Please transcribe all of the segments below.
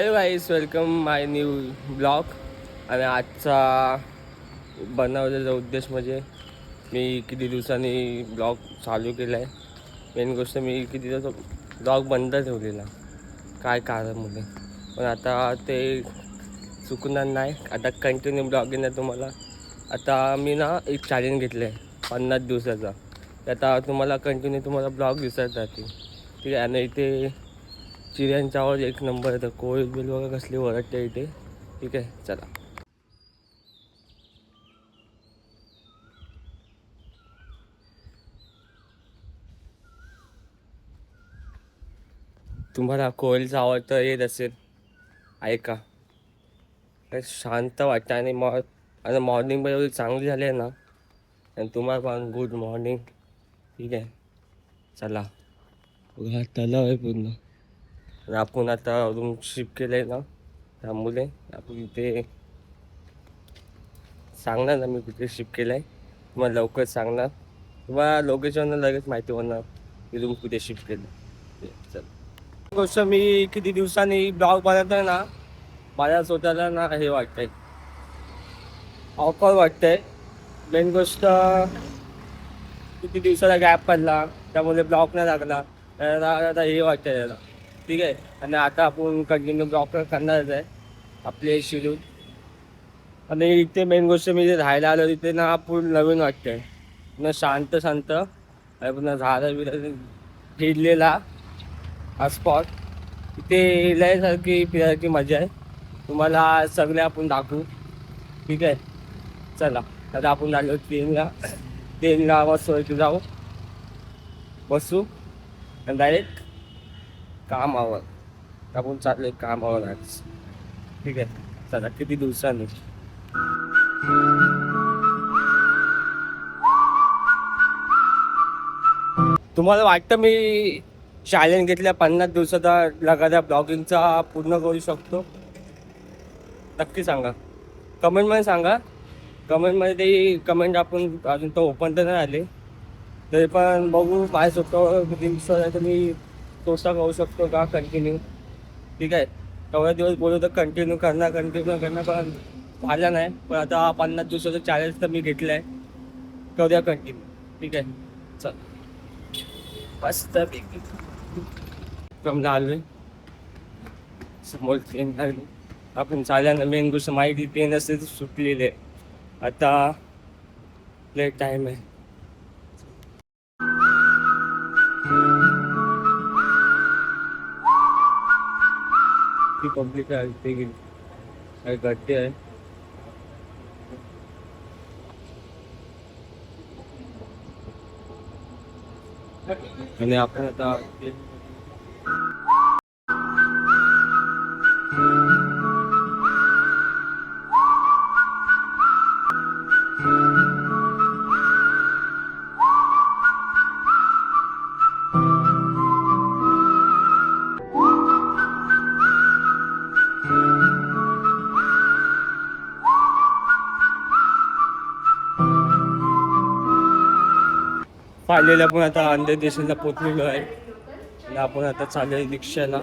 Hello guys, welcome माय new blog. आणि आजचा बनवण्याचा उद्देश म्हणजे मी किती दिवसांनी ब्लॉग चालू केला आहे. मेन गोष्ट मी किती दिवस ब्लॉग बंद ठेवलेला, काय कारणमुळे, पण आता ते चुकणार नाही. आता कंटिन्यू ब्लॉग येणार तुम्हाला. आता मी ना एक चॅलेंज घेतलं आहे 50 दिवसाचा. आता तुम्हाला कंटिन्यू तुम्हाला ब्लॉग दिसत राहतील, ठीक आहे. आणि इथे चिऱ्यांच्या आवाज एक नंबर येतं. कोयल बिल वगैरे कसली वरटते इथे, ठीक आहे. चला, तुम्हाला कोयलचा आवाज तर येत असेल, ऐका. काय शांत वाटतं. आणि आता मॉर्निंग पण एवढी चांगली झाली आहे ना. आणि तुम्हाला पण गुड मॉर्निंग, ठीक आहे. चला, बघा तलाव आहे पूर्ण. आणि आपण आता रूम शिफ्ट केलं आहे ना, त्यामुळे आपण इथे सांगणार ना मी कुठे शिफ्ट केलं आहे. तुम्हाला लवकर सांगणार. तुम्हाला लोकेशन लगेच माहिती होणार की रूम कुठे शिफ्ट केलं. चल, गोष्ट मी किती दिवसांनी ब्लॉग बनवतोय ना, मला स्वतःला ना हे वाटतंय, ऑफर वाटतंय. मेन गोष्ट किती दिवसाला गॅप पडला, त्यामुळे ब्लॉग नाही लागला. आता हे वाटतंय त्याला, ठीक आहे. आणि आता आपण कंटिन्यू ब्लॉग करणारच आहे आपले शेड्यूल. आणि इथे मेन गोष्ट मी जे राहायला आलो तिथे ना पूर्ण नवीन वाटतंय. पुन्हा शांत शांत आणि पुन्हा झाडं बिडं फिरलेला हा स्पॉट. इथे लयसारखी फिरायची मजा आहे. तुम्हाला सगळे आपण दाखवू, ठीक आहे. चला, आता आपण आलो ट्रेनला बसू, इथे जाऊ, बसू आणि डायरेक्ट कामावर. आपण चाललोय कामावर आज, ठीक आहे. चला, किती दिवसांनी. तुम्हाला वाटतं मी चॅलेंज घेतल्या 50 दिवसाचा लगातार ब्लॉगिंगचा पूर्ण करू शकतो? नक्की सांगा, कमेंटमध्ये सांगा. कमेंटमध्ये कमेंट आपण अजून तो ओपन तर नाही आले, तरी पण बघू काय स्वतः किती दिवसात आहे तर मी तोसा करू शकतो का कंटिन्यू, ठीक आहे. तेवढ्या दिवस बोलू तर कंटिन्यू करणार पण झालं नाही. पण आता 50 दिवसाचं चॅलेंज तर मी घेतलं आहे, करूया कंटिन्यू, ठीक आहे. चल, मस्त कम आलोय, समोर ट्रेन लागली. आपण चालल्यानं मेन गोष्ट माहिती ट्रेन असते सुटलेली आहे. आता लेट टाईम आहे. ती पब्लिक आहे, ते गेली काय गर्दी आहे. आणि आपण आता फायनली आपण आता अंधेर देशाला पोचलेलो आहे. आणि आपण आता चालू आहे रिक्षाला.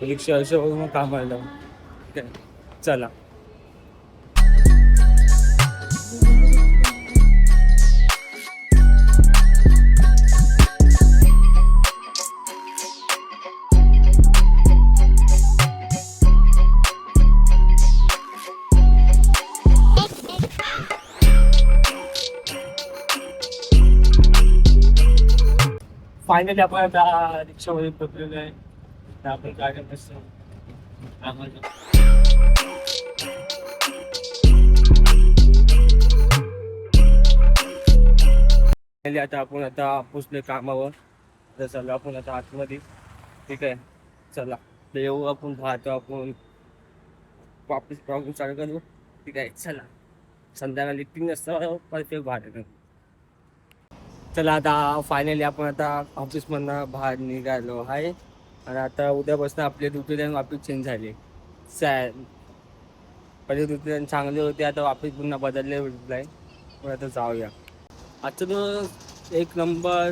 रिक्षा असं बघून कामाला, ठीक आहे. चला, फायनली आपण आता रिक्षामध्ये पोचलेलो आहे. तर आपण काय करत असतो आता आपण आता पोचले कामावर. तर चला आपण आता आतमध्ये, ठीक आहे. चला, तर येऊ आपण, पाहतो आपण वापस प्रॉब्लेम चालू करू, ठीक आहे. चला, संध्याकाळी 3 वाजता परफेक्ट बाहेर. चला, आता फायनली आपण आता ऑफिसमधनं बाहेर निघालो आहे. आणि आता उद्यापासून आपले ऋतुदान वापस चेंज झाले. पहिले ऋतुदान चांगले होते, आता वापस पुन्हा बदलले आहे. पण आता जाऊया. आजचा दिवस एक नंबर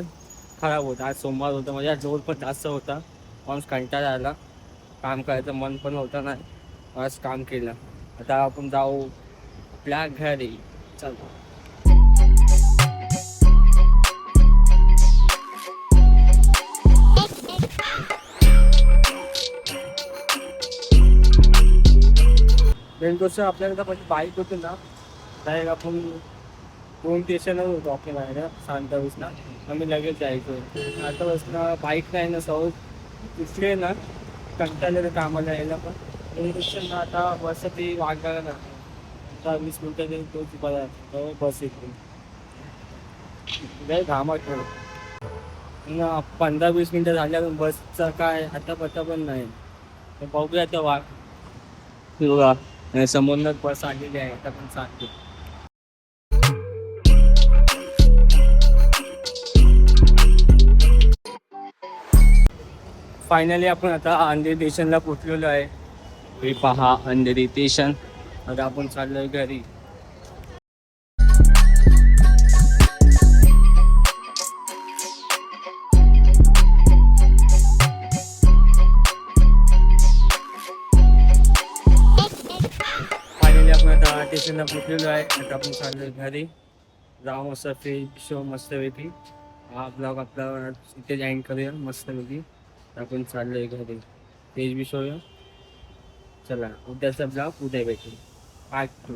खराब होता. आज सोमवार होता, म्हणजे आज जवळपास जास्त होता. माणूस कंटाळा आला काम करायचं मन पण होतं नाही, आज काम केलं. आता आपण जाऊ आपल्या घरी. चल. मेन गोष्ट आपल्याकडे पण बाईक होती ना, डायरेक्ट आपण 2 स्टेशनच होतो आपल्या शांतावीसला, आम्ही लगेच जायचो. आता बसला बाईक नाही ना, सहज तिसरे ना कंटाळले कामाला यायला. पण मेन गोष्ट ना, आता बस ती वागायला ना, आता 20 मिनिटं तोच बघा बस येते. लय घामाट ना, 15-20 मिनिटं झाल्या बसचा काय आता पत्ता पण नाही. तर बघूया आता वाट बघा, समोरनच बस आलेली आहे, आता पण सांगते. फायनली आपण आता अंधेरी स्टेशनला पोचलेलो आहे. हे पहा अंधेरी स्टेशन. आता आपण चाललोय घरी. फायनली आपण आता स्टेशनला पोचलेलो आहे. आता आपण चाललोय घरी. जाऊ मस्त फ्रेश शो मस्तपैकी. हा ब्लॉग आपला इथे जॉईन करूया मस्तपैकी. आपण चाललोय घरी. फ्रेश बी शो. चला उद्याचा ब्लॉग उद्या भेटू. 8